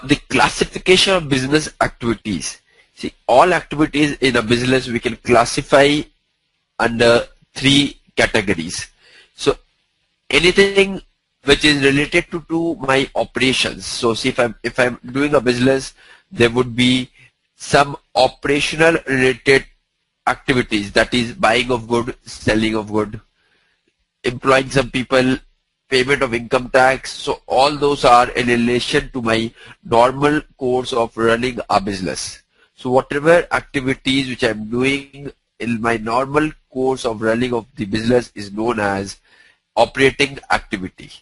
The classification of business activities. See, all activities in a business we can classify under 3 categories. So anything which is related to my operations. So see, if I'm doing a business, there would be some operational related activities, that is buying of good, selling of good, employing some people, payment of income tax. So all those are in relation to my normal course of running a business. So whatever activities which I'm doing in my normal course of running of the business is known as operating activity.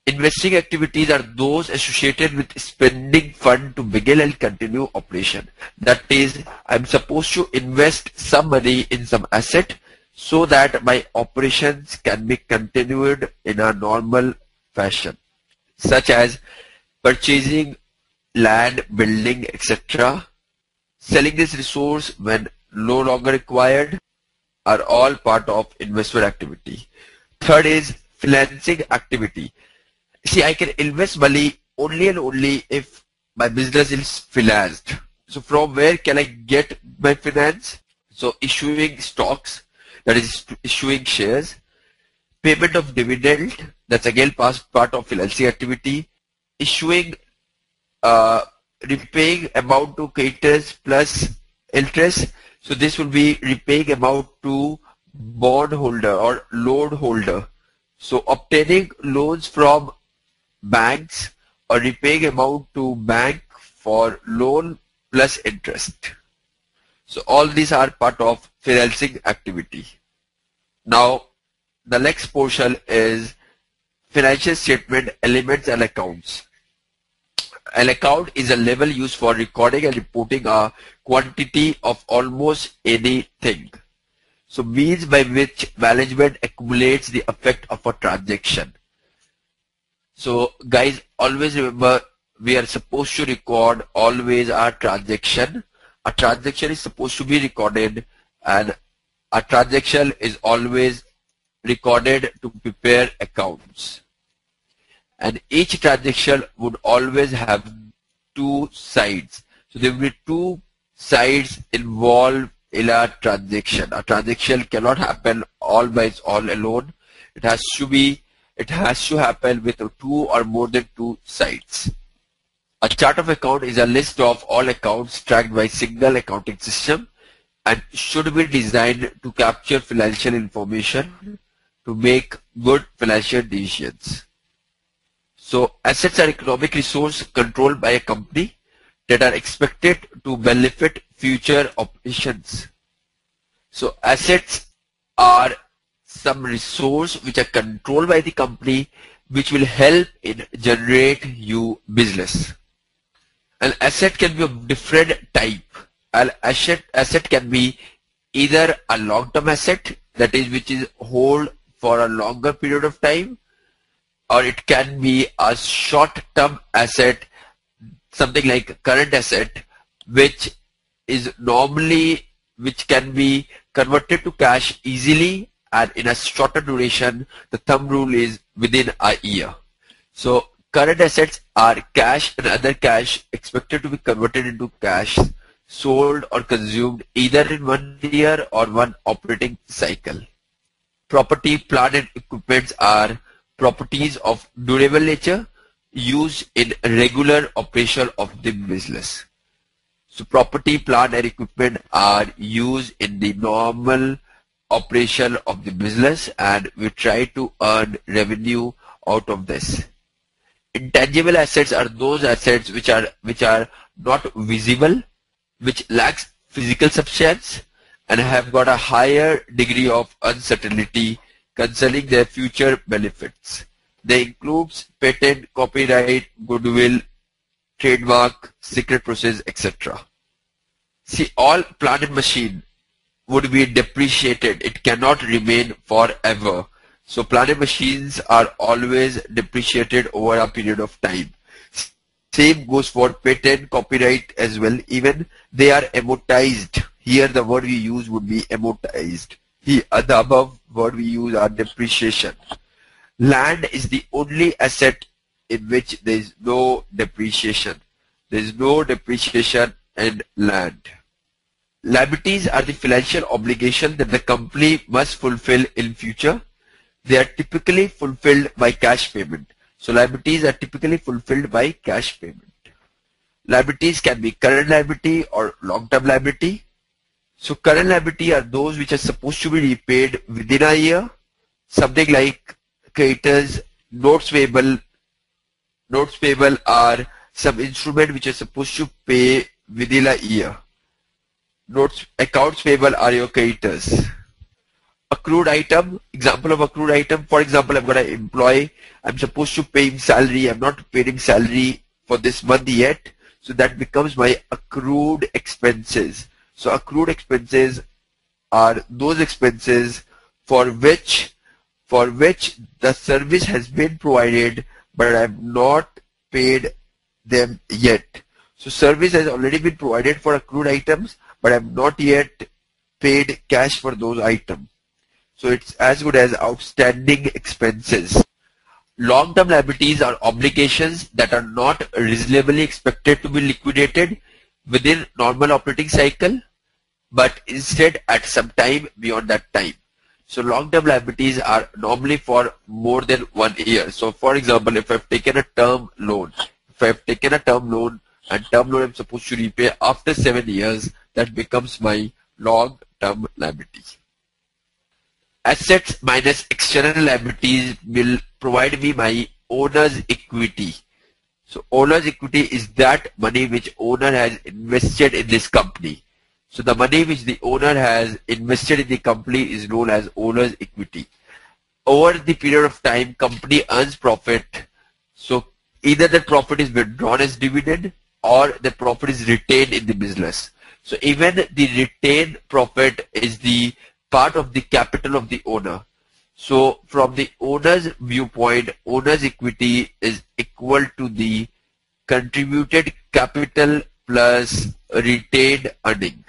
Investing activities are those associated with spending fund to begin and continue operation. That is, I'm supposed to invest some money in some asset so that my operations can be continued in a normal fashion, such as purchasing land, building, etc. Selling this resource when no longer required are all part of investment activity. Third is financing activity. See, I can invest money only and only if my business is financed. So from where can I get my finance? So issuing stocks, that is issuing shares, payment of dividend, that's again part of financing activity, issuing, repaying amount to creditors plus interest. So this will be repaying amount to bond holder or loan holder. So obtaining loans from banks or repaying amount to bank for loan plus interest. So all these are part of financing activity. Now the next portion is financial statement elements and accounts. An account is a level used for recording and reporting a quantity of almost anything. So means by which management accumulates the effect of a transaction. So guys, always remember, we are supposed to record always our transaction. A transaction is supposed to be recorded, and a transaction is always recorded to prepare accounts. And each transaction would always have 2 sides. So there will be 2 sides involved in a transaction. A transaction cannot happen all by its own alone. It has to happen with 2 or more than 2 sides. A chart of account is a list of all accounts tracked by single accounting system and should be designed to capture financial information to make good financial decisions. So assets are economic resource controlled by a company that are expected to benefit future operations. So assets are some resource which are controlled by the company, which will help in generate you business. An asset can be of different type. An asset can be either a long-term asset, that is which is hold for a longer period of time, or it can be a short-term asset, something like current asset, which can be converted to cash easily and in a shorter duration. The thumb rule is within a year. So current assets are cash and other cash expected to be converted into cash, sold or consumed either in 1 year or 1 operating cycle. Property, plant and equipment are properties of durable nature used in regular operation of the business. So property, plant and equipment are used in the normal operation of the business, and we try to earn revenue out of this. Intangible assets are those assets which are not visible, which lacks physical substance and have got a higher degree of uncertainty concerning their future benefits. They include patent, copyright, goodwill, trademark, secret process, etc. See, all plant and machine would be depreciated. It cannot remain forever. So plant and machines are always depreciated over a period of time. Same goes for patent, copyright as well. Even they are amortized. Here the word we use would be amortized. Here the above word we use are depreciation. Land is the only asset in which there is no depreciation. There is no depreciation in land. Liabilities are the financial obligation that the company must fulfill in future. They are typically fulfilled by cash payment. So liabilities are typically fulfilled by cash payment. Liabilities can be current liability or long-term liability. So current liability are those which are supposed to be repaid within a year. Something like creditors, notes payable. Notes payable are some instrument which are supposed to pay within a year. Accounts payable are your creditors. Accrued item, example of accrued item, for example, I've got an employee, I'm supposed to pay him salary, I'm not paid him salary for this month yet, so that becomes my accrued expenses. So accrued expenses are those expenses for which the service has been provided, but I have not paid them yet. So service has already been provided for accrued items, but I have not yet paid cash for those items. So it's as good as outstanding expenses. Long-term liabilities are obligations that are not reasonably expected to be liquidated within normal operating cycle, but instead at some time beyond that time. So long-term liabilities are normally for more than 1 year. So for example, if I've taken a term loan, and term loan I'm supposed to repay after 7 years, that becomes my long-term liability. Assets minus external liabilities will provide me my owner's equity. So owner's equity is that money which owner has invested in this company. So the money which the owner has invested in the company is known as owner's equity. Over the period of time, company earns profit. So either the profit is withdrawn as dividend or the profit is retained in the business. So even the retained profit is the part of the capital of the owner. So from the owner's viewpoint, owner's equity is equal to the contributed capital plus retained earning.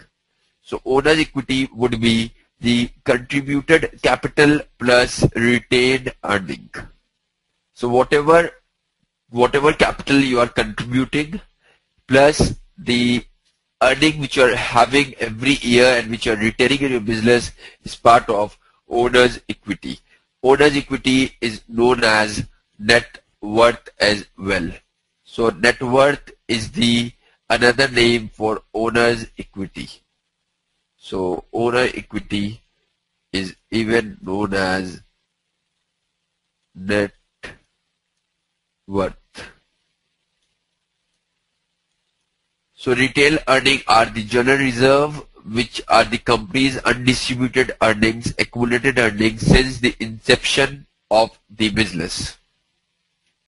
So owner's equity would be the contributed capital plus retained earning. So whatever capital you are contributing plus the earning which you are having every year and which you are retaining in your business is part of owner's equity. Owner's equity is known as net worth as well. So net worth is the another name for owner's equity. So owner equity is even known as net worth. So retail earnings are the general reserve, which are the company's undistributed earnings, accumulated earnings since the inception of the business.